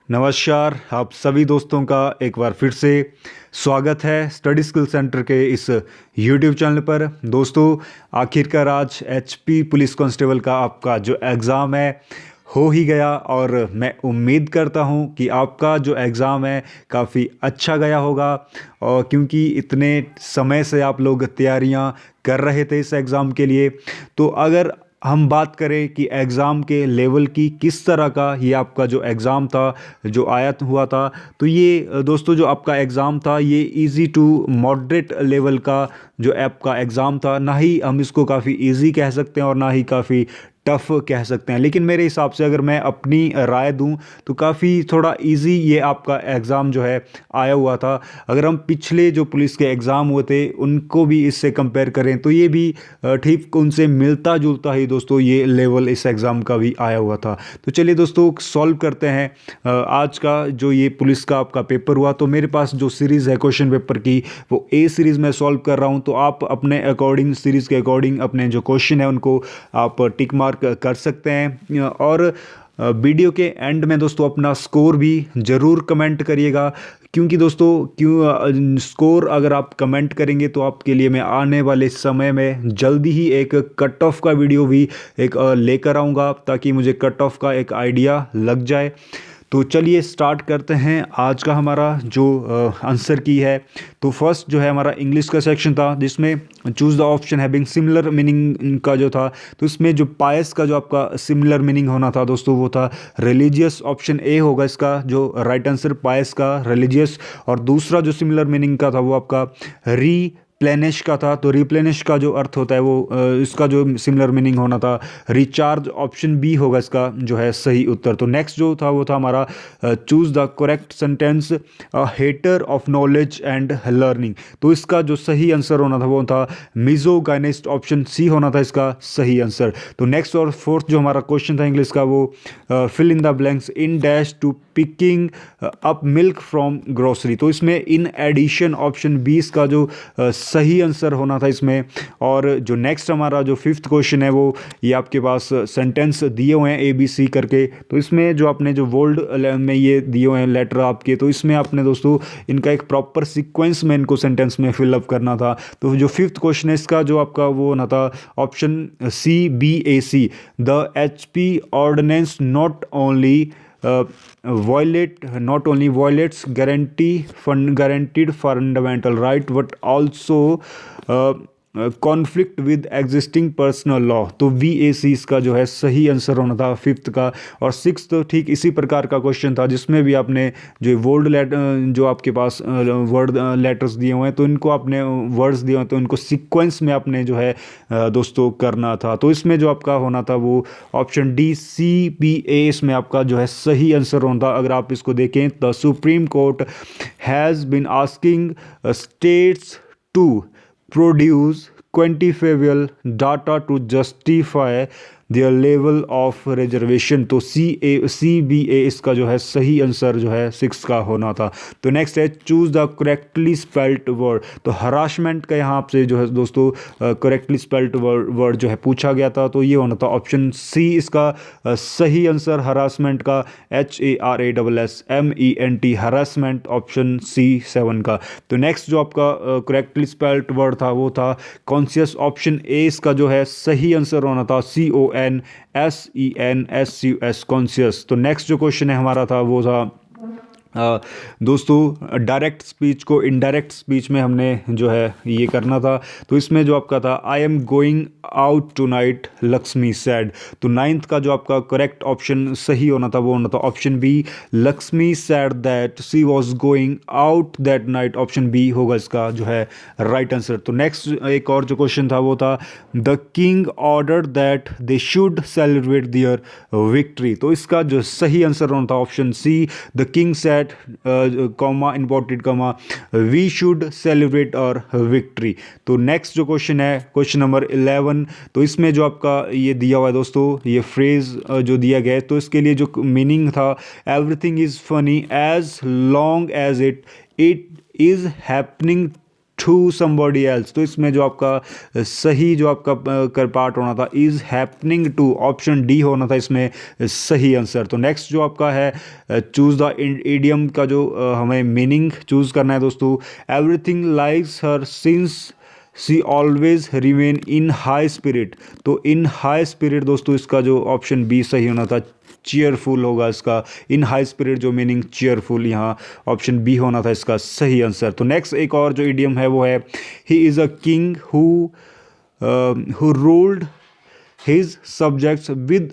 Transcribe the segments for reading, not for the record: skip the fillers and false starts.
नमस्कार, आप सभी दोस्तों का एक बार फिर से स्वागत है स्टडी स्किल सेंटर के इस यूट्यूब चैनल पर। दोस्तों, आखिरकार आज एचपी पुलिस कांस्टेबल का आपका जो एग्ज़ाम है हो ही गया और मैं उम्मीद करता हूं कि आपका जो एग्ज़ाम है काफ़ी अच्छा गया होगा। और क्योंकि इतने समय से आप लोग तैयारियां कर रहे थे इस एग्ज़ाम के लिए, तो अगर हम बात करें कि एग्ज़ाम के लेवल की किस तरह का ये आपका जो एग्ज़ाम था जो आया हुआ था, तो ये दोस्तों जो आपका एग्ज़ाम था ये इजी टू मॉडरेट लेवल का जो आपका एग्ज़ाम था। ना ही हम इसको काफ़ी इजी कह सकते हैं और ना ही काफ़ी टफ कह सकते हैं, लेकिन मेरे हिसाब से अगर मैं अपनी राय दूं तो काफ़ी थोड़ा इजी ये आपका एग्ज़ाम जो है आया हुआ था। अगर हम पिछले जो पुलिस के एग्ज़ाम हुए थे उनको भी इससे कंपेयर करें तो ये भी ठीक उनसे मिलता जुलता ही दोस्तों ये लेवल इस एग्ज़ाम का भी आया हुआ था। तो चलिए दोस्तों सॉल्व करते हैं आज का जो ये पुलिस का आपका पेपर हुआ। तो मेरे पास जो सीरीज़ है क्वेश्चन पेपर की वो ए सीरीज़ में सॉल्व कर रहा हूँ, तो आप अपने अकॉर्डिंग सीरीज़ के अकॉर्डिंग अपने जो क्वेश्चन है उनको आप टिक मार्क कर सकते हैं। और वीडियो के एंड में दोस्तों अपना स्कोर भी ज़रूर कमेंट करिएगा, क्योंकि दोस्तों स्कोर अगर आप कमेंट करेंगे तो आपके लिए मैं आने वाले समय में जल्दी ही एक कट ऑफ का वीडियो भी एक लेकर आऊँगा, ताकि मुझे कट ऑफ का एक आइडिया लग जाए। तो चलिए स्टार्ट करते हैं आज का हमारा जो आंसर की है। तो फर्स्ट जो है हमारा इंग्लिश का सेक्शन था, जिसमें choose the option having similar meaning का जो था, तो इसमें जो पायस का जो आपका सिमिलर मीनिंग होना था दोस्तों वो था रिलीजियस। ऑप्शन ए होगा इसका जो राइट आंसर, पायस का रिलीजियस। और दूसरा जो सिमिलर मीनिंग का था वो आपका रिप्लेनिश का था। तो रिप्लेनिश का जो अर्थ होता है वो इसका जो सिमिलर मीनिंग होना था रिचार्ज। ऑप्शन बी होगा इसका जो है सही उत्तर। तो नेक्स्ट जो था वो था हमारा choose the correct sentence a hater of knowledge and learning. तो इसका जो सही आंसर होना था वो था मिजोगाइनिस्ट। ऑप्शन सी होना था इसका सही आंसर। तो नेक्स्ट और फोर्थ जो हमारा क्वेश्चन था इंग्लिश का वो fill in the blanks in dash to picking up milk from grocery. तो इसमें इन एडिशन ऑप्शन बी इसका जो सही आंसर होना था इसमें। और जो नेक्स्ट हमारा जो फिफ्थ क्वेश्चन है वो ये आपके पास सेंटेंस दिए हुए हैं ए बी सी करके। तो इसमें जो आपने जो वर्ल्ड में ये दिए हुए हैं लेटर आपके, तो इसमें आपने दोस्तों इनका एक प्रॉपर सीक्वेंस में इनको सेंटेंस में फिलअप करना था। तो जो फिफ्थ क्वेश्चन है इसका जो आपका वो होना था option C B A C. The H P ordinance not only violates guaranteed fundamental right but also conflict with existing personal law. तो वी ए सी इसका जो है सही आंसर होना था फिफ्थ का। और सिक्स तो ठीक इसी प्रकार का क्वेश्चन था, जिसमें भी आपने जो वर्ड लेटर जो आपके पास वर्ड लेटर्स दिए हुए हैं, तो इनको आपने वर्ड्स दिए हुए हैं तो इनको सीक्वेंस में आपने जो है दोस्तों करना था। तो इसमें जो आपका होना था वो ऑप्शन डी सी बी ए इसमें आपका जो है सही आंसर होना था। अगर आप इसको देखें, the Supreme Court has been asking states to produce quantifiable data to justify their level of reservation। तो सी बी ए इसका जो है सही आंसर जो है सिक्स का होना था। तो नेक्स्ट है choose the correctly spelled word. तो हरासमेंट का यहाँ आपसे जो है दोस्तों करेक्टली स्पेल्ड वर्ड जो है पूछा गया था, तो ये होना था ऑप्शन सी इसका सही आंसर हरासमेंट का, HARASSMENT harassment, option C seven का। तो नेक्स्ट जो आपका करेक्टली स्पेल्ड वर्ड था वो था कॉन्शियस। ऑप्शन ए इसका जो है सही आंसर होना था CONSCIOUS कॉन्शियस। तो नेक्स्ट जो क्वेश्चन है हमारा था वो था दोस्तों डायरेक्ट स्पीच को इनडायरेक्ट स्पीच में हमने जो है ये करना था। तो इसमें जो आपका था I am going out tonight Lakshmi said. तो नाइन्थ का जो आपका करेक्ट ऑप्शन सही होना था वो होना था option B Lakshmi said that she was going out that night. Option B होगा इसका जो है राइट आंसर। तो नेक्स्ट एक और जो क्वेश्चन था वो था the king order that they should celebrate their victory. तो इसका जो सही आंसर होना था option C the king said comma imported comma we should celebrate और विक्ट्री। तो नेक्स्ट जो क्वेश्चन है क्वेश्चन नंबर 11। तो इसमें जो आपका ये दिया हुआ है दोस्तों ये फ्रेज जो दिया गया है, तो इसके लिए जो मीनिंग था everything is funny as long as it is happening to somebody else. तो इसमें जो आपका सही जो आपका कर पार्ट होना था is happening to, option D होना था इसमें सही आंसर। तो नेक्स्ट जो आपका है चूज़ द इडियम का जो हमें मीनिंग चूज़ करना है दोस्तों। Everything likes her since she always remain in high spirit. तो इन हाई स्पिरिट दोस्तों इसका जो ऑप्शन बी सही होना था, चीयरफुल होगा इसका। इन हाई स्पिरिट जो मीनिंग चीयरफुल, यहाँ ऑप्शन बी होना था इसका सही आंसर। तो नेक्स्ट एक और जो इडियम है वो है he is a king who ruled his subjects with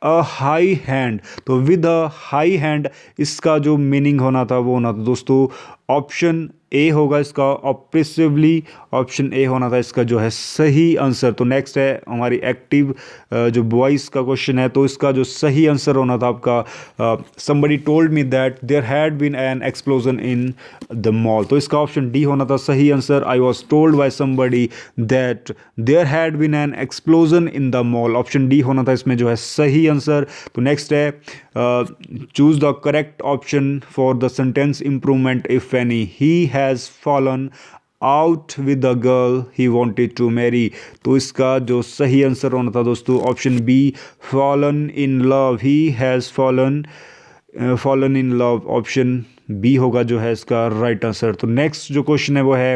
a high hand. तो विद अ हाई हैंड इसका जो मीनिंग होना था वो होना था दोस्तों ऑप्शन ए होगा इसका, ऑप्रेसिवली। ऑप्शन ए होना था इसका जो है सही आंसर। तो नेक्स्ट है हमारी एक्टिव जो वॉइस का क्वेश्चन है, तो इसका जो सही आंसर होना था आपका somebody told me that there had been an explosion in the mall. तो इसका ऑप्शन डी होना था सही answer. I was told by somebody that there had been an explosion in the mall. Option D होना था इसमें जो है सही आंसर। तो नेक्स्ट है choose the correct option for the sentence improvement if any. He has fallen out with the girl he wanted to marry. तो इसका जो सही आंसर होना था दोस्तों option B, fallen in love. He has fallen in love. Option B होगा जो है इसका राइट आंसर। तो नेक्स्ट जो क्वेश्चन है वो है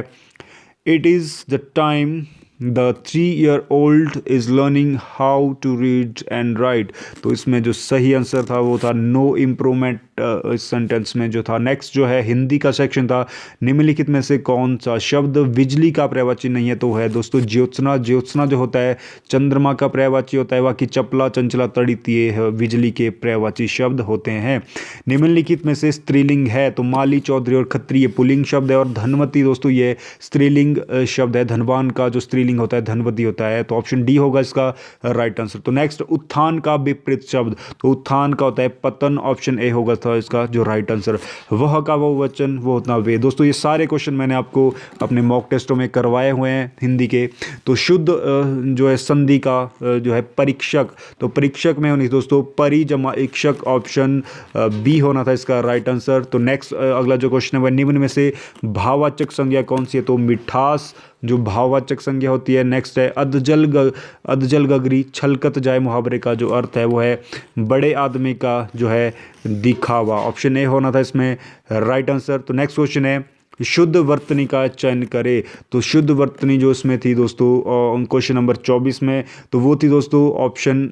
it is the time the 3-year-old is learning how to read and right. तो इसमें जो सही आंसर था वो था नो इम्प्रूवमेंट इस सेंटेंस में जो था। नेक्स्ट जो है हिंदी का सेक्शन था, निम्नलिखित में से कौन सा शब्द बिजली का पर्यायवाची नहीं है। तो है दोस्तों ज्योत्सना। ज्योत्सना जो होता है चंद्रमा का पर्यायवाची होता है, बाकी चपला, चंचला, तड़ित ये बिजली के पर्यायवाची शब्द होते हैं। निम्नलिखित में से स्त्रीलिंग है, तो माली, चौधरी और खत्री ये पुल्लिंग शब्द है, और धनवती दोस्तों ये स्त्रीलिंग शब्द है। धनवान का जो स्त्रीलिंग होता है धनवती होता है। तो ऑप्शन डी होगा इसका राइट आंसर। तो नेक्स्ट उत्थान का विपरीत शब्द, तो उत्थान का होता है पतन। ऑप्शन ए होगा था इसका जो राइट आंसर। वह का वो वचन वो होता वे। दोस्तों ये सारे क्वेश्चन मैंने आपको अपने मॉक टेस्टों में करवाए हुए हैं हिंदी के। तो शुद्ध जो है संधि का जो है परीक्षक, तो परीक्षक में होनी दोस्तों परि जमा इक्षक। ऑप्शन बी होना था इसका राइट आंसर। तो नेक्स्ट अगला जो क्वेश्चन है वह निम्न में से भाववाचक संज्ञा कौन सी है। तो मिठास जो भाववाचक संज्ञा होती है। नेक्स्ट है अधजल गगरी छलकत जाए मुहावरे का जो अर्थ है वो है बड़े आदमी का जो है दिखावा। ऑप्शन ए होना था इसमें राइट आंसर। तो नेक्स्ट क्वेश्चन है शुद्ध वर्तनी का चयन करे। तो शुद्ध वर्तनी जो इसमें थी दोस्तों क्वेश्चन नंबर 24 में, तो वो थी दोस्तों ऑप्शन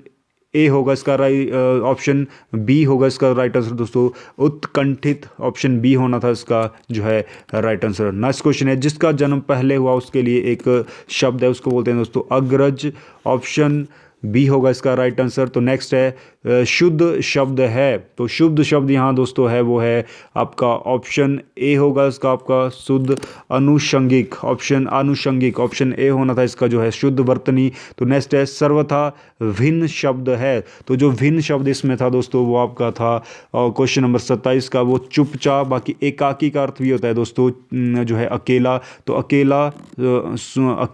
ए होगा इसका राइट। ऑप्शन बी होगा इसका राइट आंसर दोस्तों उत्कंठित। ऑप्शन बी होना था इसका जो है राइट आंसर। नेक्स्ट क्वेश्चन है जिसका जन्म पहले हुआ उसके लिए एक शब्द है, उसको बोलते हैं दोस्तों अग्रज। ऑप्शन बी होगा इसका राइट आंसर। तो नेक्स्ट है शुद्ध शब्द है, तो शुद्ध शब्द यहाँ दोस्तों है वो है आपका ऑप्शन ए होगा इसका आपका शुद्ध अनुषंगिक। ऑप्शन अनुषंगिक, ऑप्शन ए होना था इसका जो है शुद्ध वर्तनी। तो नेक्स्ट है सर्वथा भिन्न शब्द है, तो जो भिन्न शब्द इसमें था दोस्तों वो आपका था क्वेश्चन नंबर 27 का वो चुपचाप। बाकी एकाकी का अर्थ भी होता है दोस्तों जो है अकेला, तो अकेला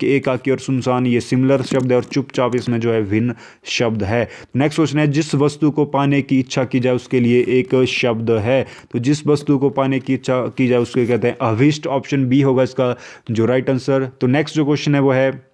एकाकी और सुनसान ये सिमिलर शब्द है, और चुपचाप इसमें जो है भिन्न शब्द है। नेक्स्ट क्वेश्चन है जिस वस्तु को पाने की इच्छा की जाए उसके लिए एक शब्द है। तो जिस वस्तु को पाने की इच्छा की जाए उसके कहते हैं अभिष्ट। ऑप्शन बी होगा इसका जो राइट आंसर। तो नेक्स्ट जो क्वेश्चन है वो है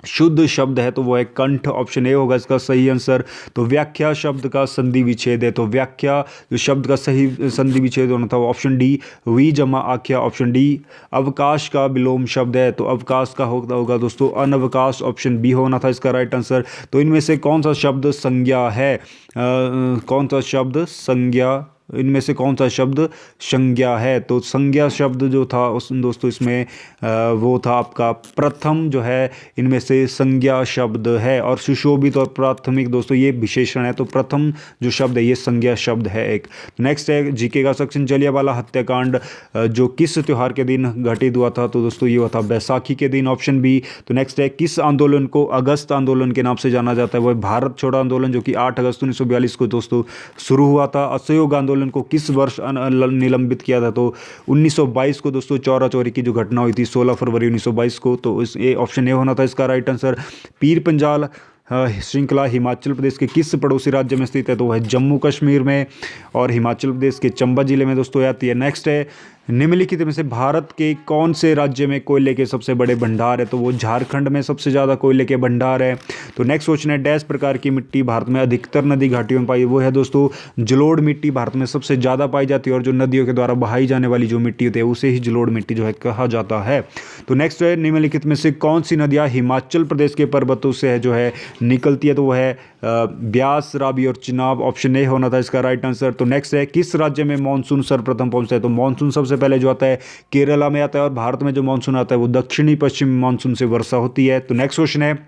शुद्ध शब्द है, तो वो है कंठ। ऑप्शन ए होगा इसका सही आंसर। तो व्याख्या शब्द का संधि विच्छेद है, तो व्याख्या जो शब्द का सही संधि विच्छेद होना था वो ऑप्शन डी वी जमा आख्या। ऑप्शन डी अवकाश का विलोम शब्द है, तो अवकाश का होगा दोस्तों अनवकाश। ऑप्शन बी होना था इसका राइट आंसर। तो इनमें से कौन सा शब्द संज्ञा है, कौन सा शब्द संज्ञा, इनमें से कौन सा शब्द संज्ञा है। तो संज्ञा शब्द जो था उस दोस्तों इसमें वो था आपका प्रथम जो है इनमें से संज्ञा शब्द है, और सुशोभित और प्राथमिक दोस्तों ये विशेषण है। तो प्रथम जो शब्द है ये संज्ञा शब्द है एक। नेक्स्ट है जीके का सेक्शन जलियांवाला हत्याकांड जो किस त्योहार के दिन घटित हुआ था। तो दोस्तों ये हुआ था बैसाखी के दिन। Option B. तो नेक्स्ट है किस आंदोलन को अगस्त आंदोलन के नाम से जाना जाता है, वो भारत छोड़ो आंदोलन जो कि 8 अगस्त 1942 को दोस्तों शुरू हुआ था। असहयोग आंदोलन को किस वर्ष निलंबित किया था, तो 1922 को दोस्तों चौरा चौरी की जो घटना हुई थी 16 फरवरी 1922 को। तो इस ऑप्शन ए होना था इसका राइट आंसर। पीर पंजाल श्रृंखला हिमाचल प्रदेश के किस पड़ोसी राज्य में स्थित है, तो वह जम्मू कश्मीर में और हिमाचल प्रदेश के चंबा जिले में दोस्तों आती है। नेक्स्ट है निम्नलिखित में से भारत के कौन से राज्य में कोयले के सबसे बड़े भंडार है? तो वो झारखंड में सबसे ज़्यादा कोयले के भंडार है। तो नेक्स्ट क्वेश्चन है, डैश प्रकार की मिट्टी भारत में अधिकतर नदी घाटियों में पाई? वो है दोस्तों जलोढ़ मिट्टी भारत में सबसे ज़्यादा पाई जाती है, और जो नदियों के द्वारा बहाई जाने वाली जो मिट्टी होती है उसे ही जलोढ़ मिट्टी जो है कहा जाता है। तो नेक्स्ट है, निम्नलिखित में से कौन सी नदियाँ हिमाचल प्रदेश के पर्वतों से जो है निकलती है? तो वह है ब्यास, रावी और चिनाब। ऑप्शन ए होना था इसका राइट आंसर। तो नेक्स्ट है, किस राज्य में मानसून सर्वप्रथम पहुंचता है? तो मानसून सबसे पहले जो आता है केरला में आता है, और भारत में जो मानसून आता है वो दक्षिणी पश्चिमी मानसून से वर्षा होती है। तो नेक्स्ट क्वेश्चन है,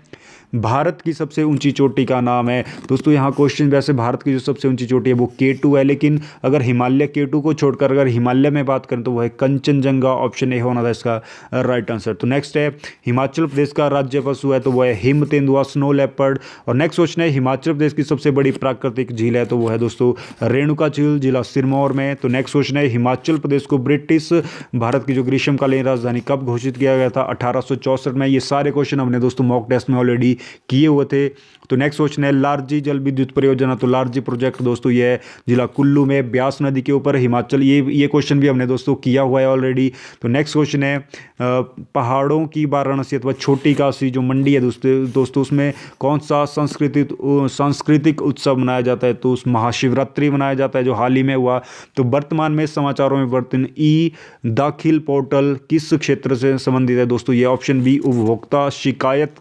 भारत की सबसे ऊंची चोटी का नाम है? दोस्तों यहाँ क्वेश्चन वैसे भारत की जो सबसे ऊंची चोटी है वो K2 है, लेकिन अगर हिमालय K2 को छोड़कर अगर हिमालय में बात करें तो वो है कंचनजंगा। ऑप्शन ए होना था इसका राइट आंसर। तो नेक्स्ट है, हिमाचल प्रदेश का राज्य पशु है? तो वो है हिम तेंदुआ, स्नो लेपर्ड। और नेक्स्ट क्वेश्चन है, हिमाचल प्रदेश की सबसे बड़ी प्राकृतिक झील है? तो वो है दोस्तों रेणुका झील, जिला सिरमौर में। तो नेक्स्ट क्वेश्चन है, हिमाचल प्रदेश को ब्रिटिश भारत की जो ग्रीष्मकालीन राजधानी कब घोषित किया गया था? 1864 में। ये सारे क्वेश्चन हमने दोस्तों मॉक टेस्ट में ऑलरेडी किए हुए थे। तो नेक्स्ट क्वेश्चन है, लारजी जल विद्युत परियोजना? तो लारजी प्रोजेक्ट दोस्तों ये है जिला कुल्लू में, ब्यास नदी के ऊपर, हिमाचल। ये क्वेश्चन भी हमने दोस्तों किया हुआ है ऑलरेडी। तो नेक्स्ट क्वेश्चन है, पहाड़ों की वाराणसी अथवा छोटी काशी जो मंडी है दोस्तों उसमें कौन सा सांस्कृतिक उत्सव मनाया जाता है? तो उस महाशिवरात्रि मनाया जाता है जो हाल ही में हुआ। तो वर्तमान में समाचारों में वर्तन ई दाखिल पोर्टल किस क्षेत्र से संबंधित है? दोस्तों ये ऑप्शन बी उपभोक्ता शिकायत।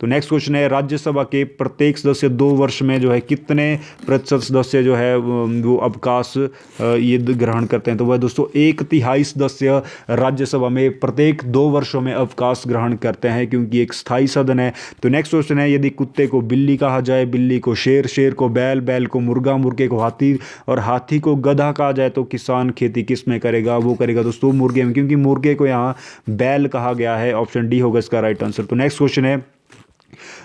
तो नेक्स्ट क्वेश्चन है, राज्यसभा के प्रत्येक सदस्य 2 वर्ष में जो है कितने प्रतिशत सदस्य जो है वो अवकाश ये ग्रहण करते हैं? तो वह दोस्तों 1/3 सदस्य राज्यसभा में प्रत्येक 2 वर्षों में अवकाश ग्रहण करते हैं, क्योंकि एक स्थायी सदन है। तो नेक्स्ट क्वेश्चन है, यदि कुत्ते को बिल्ली कहा जाए, बिल्ली को शेर, शेर को बैल, बैल को मुर्गा, मुर्गे को हाथी और हाथी को गधा कहा जाए तो किसान खेती किस में करेगा? वो करेगा दोस्तों मुर्गे में, क्योंकि मुर्गे को यहाँ बैल कहा गया है। ऑप्शन डी होगा इसका राइट आंसर। तो नेक्स्ट क्वेश्चन है,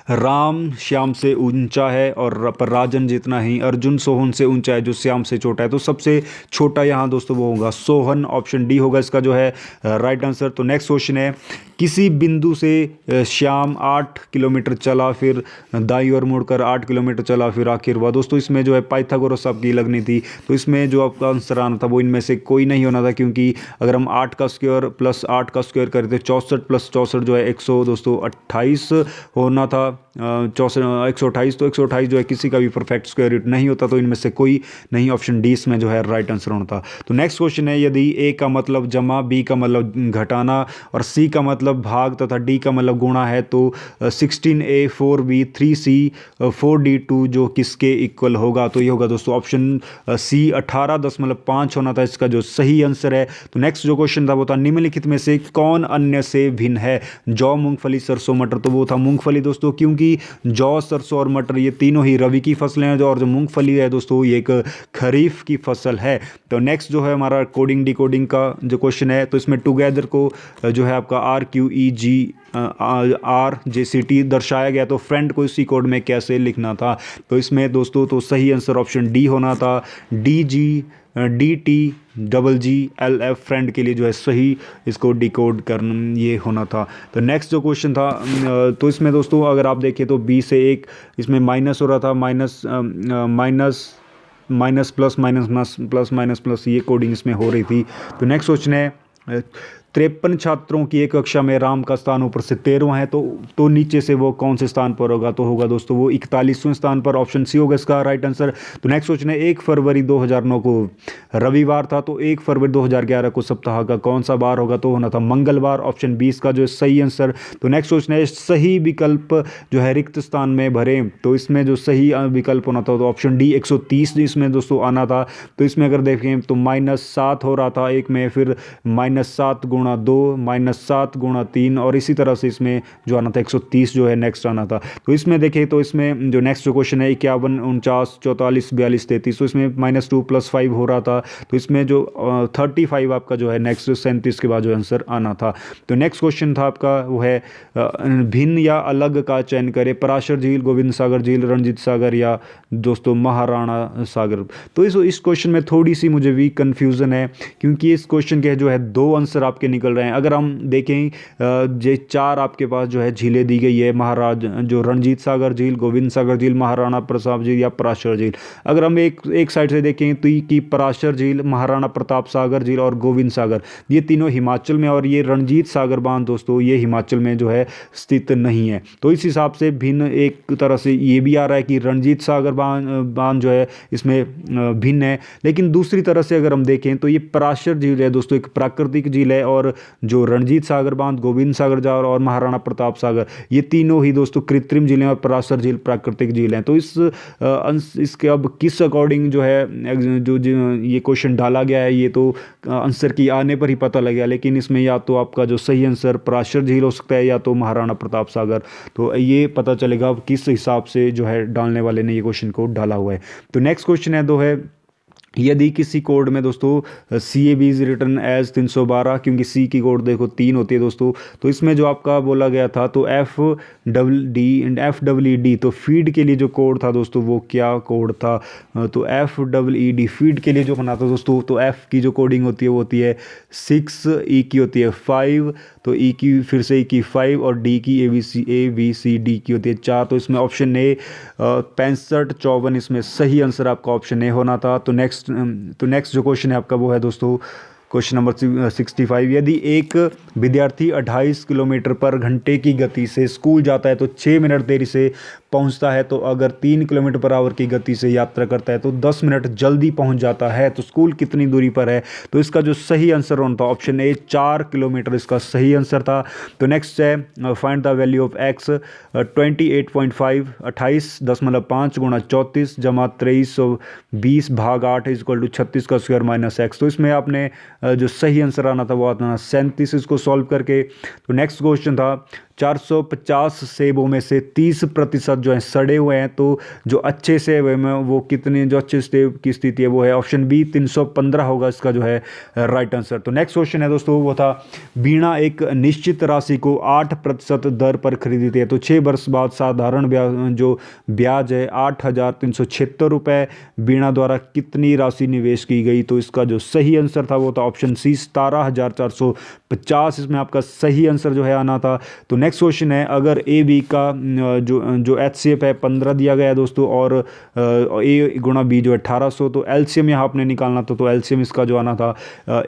राम श्याम से ऊंचा है और पर राजन जितना ही अर्जुन सोहन से ऊंचा है जो श्याम से छोटा है। तो सबसे छोटा यहाँ दोस्तों वो होगा सोहन। ऑप्शन डी होगा इसका जो है राइट आंसर। तो नेक्स्ट क्वेश्चन है, किसी बिंदु से श्याम 8 किलोमीटर चला, फिर दाईं ओर मुड़कर 8 किलोमीटर चला, फिर आखिर हुआ। दोस्तों इसमें जो है पाइथागोरस आपकी लगनी थी, तो इसमें जो आपका आंसर आना था वो इनमें से कोई नहीं होना था, क्योंकि अगर हम 8 का स्क्वायर प्लस 8 का स्क्वायर करें तो 64 प्लस 64 जो है 100 दोस्तों 28 होना था। 128, तो 128 जो है किसी का भी परफेक्ट स्क्वायर रूट नहीं होता, तो इनमें से कोई नहीं। ऑप्शन डी इसमें जो है राइट आंसर होना था। तो नेक्स्ट क्वेश्चन है, यदि ए का मतलब जमा, बी का मतलब घटाना और सी का मतलब भाग तथा डी का मतलब गुणा है, तो 16a 4b 3c 4d2 जो किसके इक्वल होगा? तो ये होगा दोस्तों ऑप्शन सी 18.5 होना था इसका जो सही आंसर है। तो नेक्स्ट जो क्वेश्चन था वो था, निम्नलिखित में से कौन अन्य से भिन्न है? जौ, मूंगफली, सरसों, मटर। तो वो था मूंगफली दोस्तों, क्योंकि जौ, सरसों और मटर ये तीनों ही रबी की फसलें हैं, और जो मूंगफली है दोस्तों ये एक खरीफ की फसल है। तो नेक्स्ट जो है हमारा कोडिंग डिकोडिंग का जो क्वेश्चन है, तो इसमें टुगेदर को जो है आपका RQEGRJCT दर्शाया गया, तो फ्रेंड को इसी कोड में कैसे लिखना था? तो इसमें दोस्तों तो सही आंसर ऑप्शन डी होना था, DGDTGGLF फ्रेंड के लिए जो है सही इसको डिकोड करना ये होना था। तो नेक्स्ट जो क्वेश्चन था तो इसमें दोस्तों अगर आप देखें तो बी से एक इसमें माइनस हो रहा था, minus plus minus plus minus plus ये कोडिंग इसमें हो रही थी। तो नेक्स्ट क्वेश्चन है, 53 छात्रों की एक कक्षा में राम का स्थान ऊपर से 13वां है, तो नीचे से वो कौन से स्थान पर होगा? तो होगा दोस्तों वो 41वें स्थान पर। ऑप्शन सी होगा इसका राइट आंसर। तो नेक्स्ट क्वेश्चन है, 1 फरवरी 2009 को रविवार था, तो 1 फरवरी 2011 को सप्ताह का कौन सा बार होगा? तो होना था मंगलवार। ऑप्शन 20 का जो सही आंसर। तो नेक्स्ट क्वेश्चन है, सही विकल्प जो है रिक्त स्थान में भरे, तो इसमें जो सही विकल्प होना था तो ऑप्शन डी 130 इसमें दोस्तों आना था। तो इसमें अगर देखें तो -7 हो रहा था एक में, फिर -7 × 2 -7 × 3 और इसी तरह से इसमें जो आना था 130 जो है नेक्स्ट आना था। तो इसमें देखें तो इसमें जो नेक्स्ट जो क्वेश्चन है 51 49 44 42 33, तो इसमें -2 + 5 हो रहा था, तो इसमें जो 35 आपका जो है नेक्स्ट 37 के बाद जो आंसर आना था। तो नेक्स्ट क्वेश्चन था आपका वो है भिन्न या अलग का चयन करें, पराशर झील, गोविंद सागर झील, रणजीत सागर या दोस्तों महाराणा सागर। तो इस क्वेश्चन में थोड़ी सी मुझे भी कंफ्यूजन है, क्योंकि इस क्वेश्चन के जो है 2 आंसर आपके निकल रहे हैं। अगर हम देखें ये 4 आपके पास जो है झीलें दी गई है, महाराज जो रणजीत सागर झील, गोविंद सागर झील, महाराणा प्रताप झील या पराशर झील। अगर हम एक साइड से देखें तो कि पराशर झील, महाराणा प्रताप सागर झील और गोविंद सागर, ये तीनों हिमाचल में, और ये रणजीत सागर बांध दोस्तों ये हिमाचल में जो है स्थित नहीं है। तो इस हिसाब से भिन्न एक तरह से ये भी आ रहा है कि रणजीत सागर बांध जो है इसमें भिन्न है। लेकिन दूसरी तरह से अगर हम देखें तो ये पराशर झील है दोस्तों एक प्राकृतिक झील है, और जो रणजीत सागर बांध, गोविंद सागर झील और महाराणा प्रताप सागर, ये तीनों ही दोस्तों कृत्रिम झीलें और पराशर झील प्राकृतिक झील हैं। तो इसके अब किस अकॉर्डिंग जो है जो ये क्वेश्चन डाला गया है, ये तो आंसर की आने पर ही पता लगेगा। लेकिन इसमें या तो आपका जो सही आंसर पराशर झील हो सकता है या तो महाराणा प्रताप सागर। तो ये पता चलेगा अब किस हिसाब से जो है डालने वाले ने ये क्वेश्चन को डाला हुआ है। तो नेक्स्ट क्वेश्चन है दो है, यदि किसी कोड में दोस्तों CAB इज रिटर्न एज 312, क्योंकि C की कोड देखो 3 होती है दोस्तों, तो इसमें जो आपका बोला गया था तो FEED, तो फीड के लिए जो कोड था दोस्तों वो क्या कोड था, तो FEED फीड के लिए जो बना था दोस्तों, तो F की जो कोडिंग होती है वो होती है 6, E की होती है 5, तो E की फिर से E की 5 और D की ABCD की होती है 4। तो इसमें ऑप्शन ए 6554 इसमें सही आंसर आपका ऑप्शन ए होना था। तो नेक्स्ट जो क्वेश्चन है आपका वो है दोस्तों क्वेश्चन नंबर 65। यदि एक विद्यार्थी 28 किलोमीटर पर घंटे की गति से स्कूल जाता है तो 6 मिनट देरी से पहुंचता है, तो अगर 3 किलोमीटर पर आवर की गति से यात्रा करता है तो 10 मिनट जल्दी पहुंच जाता है, तो स्कूल कितनी दूरी पर है। तो इसका जो सही आंसर होना था ऑप्शन ए 4 किलोमीटर इसका सही आंसर था। तो नेक्स्ट है find the value of x, 28.5 28.5 गुणा 34 जमा 2320 भाग 8 इक्वल टू 36 का स्क्वायर माइनस एक्स। तो इसमें आपने जो सही आंसर आना था वो आना 37 इसको सॉल्व करके। तो नेक्स्ट क्वेश्चन था 450 सेबों में से 30% जो है सड़े हुए हैं, तो जो अच्छे सेब है वो कितने, जो अच्छे सेब की स्थिति है वो है ऑप्शन बी 315 होगा इसका जो है राइट आंसर। तो नेक्स्ट क्वेश्चन है दोस्तों वो था बीणा एक निश्चित राशि को 8% दर पर खरीदती है, तो 6 वर्ष बाद साधारण जो ब्याज है 8,376 रुपये, बीणा द्वारा कितनी राशि निवेश की गई। तो इसका जो सही आंसर था वो था ऑप्शन सी 17,450 इसमें आपका सही आंसर जो है आना था। तो नेक्स्ट क्वेश्चन है अगर ए बी का जो HCF है 15 दिया गया है दोस्तों, और A गुणा B जो 1800, तो LCM यहाँ आपने निकालना था, तो LCM इसका जो आना था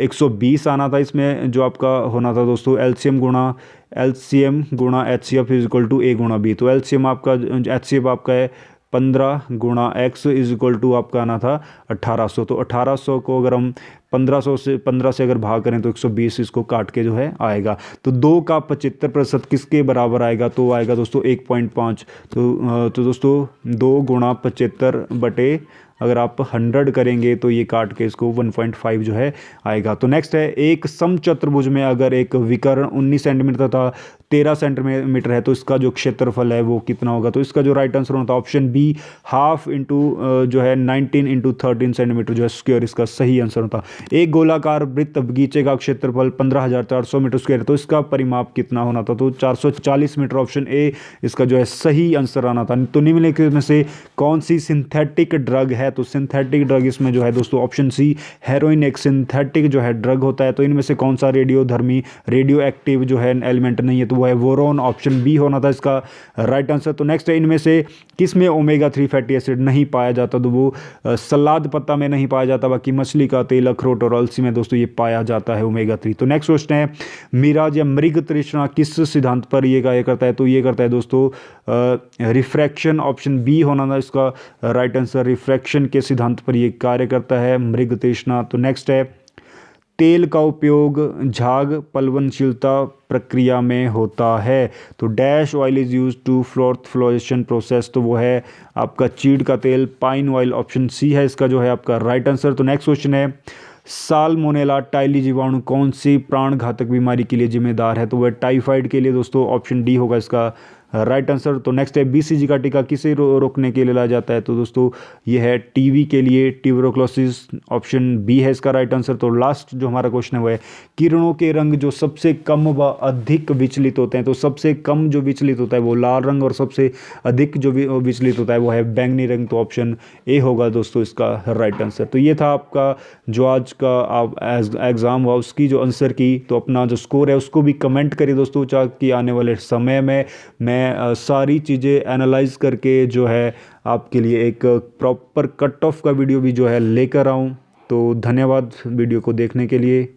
120 आना था। इसमें जो आपका होना था दोस्तों LCM गुणा HCF is equal to A गुणा B। तो LCM आपका HCF आपका है 15 गुणा X इज इक्वल टू आपका आना था 1800। तो 1800 को अगर हम 15 से अगर भाग करें तो 120 इसको काट के जो है आएगा। तो 2 का 75% किसके बराबर आएगा, तो आएगा दोस्तों 1.5। तो दोस्तों 2 गुणा 75 बटे अगर आप 100 करेंगे तो ये काट के इसको 1.5 जो है आएगा। तो नेक्स्ट है एक समचतुर्भुज में अगर एक विकर्ण 19 सेंटीमीटर तथा 13 सेंटीमीटर है तो इसका जो क्षेत्रफल है वो कितना होगा। तो इसका जो राइट आंसर होता है ऑप्शन बी हाफ इंटू जो है 19 इंटू 13 सेंटीमीटर जो है स्क्वायर इसका सही आंसर होता। एक गोलाकार वृत्त बगीचे का क्षेत्रफल 15,400 मीटर स्क्वायर है, तो इसका परिमाप कितना होना था। तो 440 मीटर ऑप्शन ए इसका जो है सही आंसर आना था। तो निम्नलिखित में से कौन सी सिंथेटिक ड्रग है, तो सिंथेटिक ड्रग इसमें जो है दोस्तों ऑप्शन सी हेरोइन एक सिंथेटिक जो है ड्रग होता है। तो इनमें से कौन सा रेडियोधर्मी रेडियो एक्टिव जो है एलिमेंट नहीं है, तो वो है बोरोन, ऑप्शन बी होना था इसका राइट आंसर। तो नेक्स्ट है इनमें से किस में ओमेगा 3 फैटी एसिड नहीं पाया जाता, तो वो सलाद पत्ता में नहीं पाया जाता, बाकी मछली का तेल, अखरोट और अलसी में दोस्तों ये पाया जाता है ओमेगा 3। तो नेक्स्ट क्वेश्चन है मिराज या मृग तृष्णा किस सिद्धांत पर ये कार्य करता है, तो ये करता है दोस्तों रिफ्रैक्शन, ऑप्शन बी होना था इसका राइट आंसर, रिफ्रैक्शन के सिद्धांत पर ये कार्य करता है मृग तृष्णा। तो नेक्स्ट है तेल का उपयोग झाग पलवनशीलता प्रक्रिया में होता है, तो dash oil is use to flotation process, तो वो है आपका चीड़ का तेल, पाइन ऑयल, ऑप्शन सी है इसका जो है आपका राइट आंसर। तो नेक्स्ट क्वेश्चन है साल्मोनेला टाइली जीवाणु कौन सी प्राण घातक बीमारी के लिए जिम्मेदार है, तो वह टाइफाइड के लिए दोस्तों ऑप्शन डी होगा इसका राइट आंसर। तो नेक्स्ट है BCG का टीका किसे रोकने के लिए लाया जाता है? तो दोस्तों ये है टीवी के लिए, ट्यूबरकुलोसिस। ऑप्शन बी है इसका राइट आंसर। तो लास्ट जो हमारा क्वेश्चन है वो है किरणों के रंग जो सबसे कम व अधिक विचलित होते हैं। तो सबसे कम जो विचलित होता है वो लाल रंग और सबसे अधिक जो विचलित होता है वो है बैंगनी रंग। तो ऑप्शन ए होगा दोस्तों इसका राइट आंसर। तो ये था आपका जो आज का आप एग्ज़ाम हुआ उसकी जो आंसर की। तो अपना जो स्कोर है उसको भी कमेंट करिए दोस्तों, ताकि आने वाले समय में मैं सारी चीज़ें एनालाइज करके जो है आपके लिए एक प्रॉपर कट ऑफ का वीडियो भी जो है लेकर आऊँ। तो धन्यवाद वीडियो को देखने के लिए।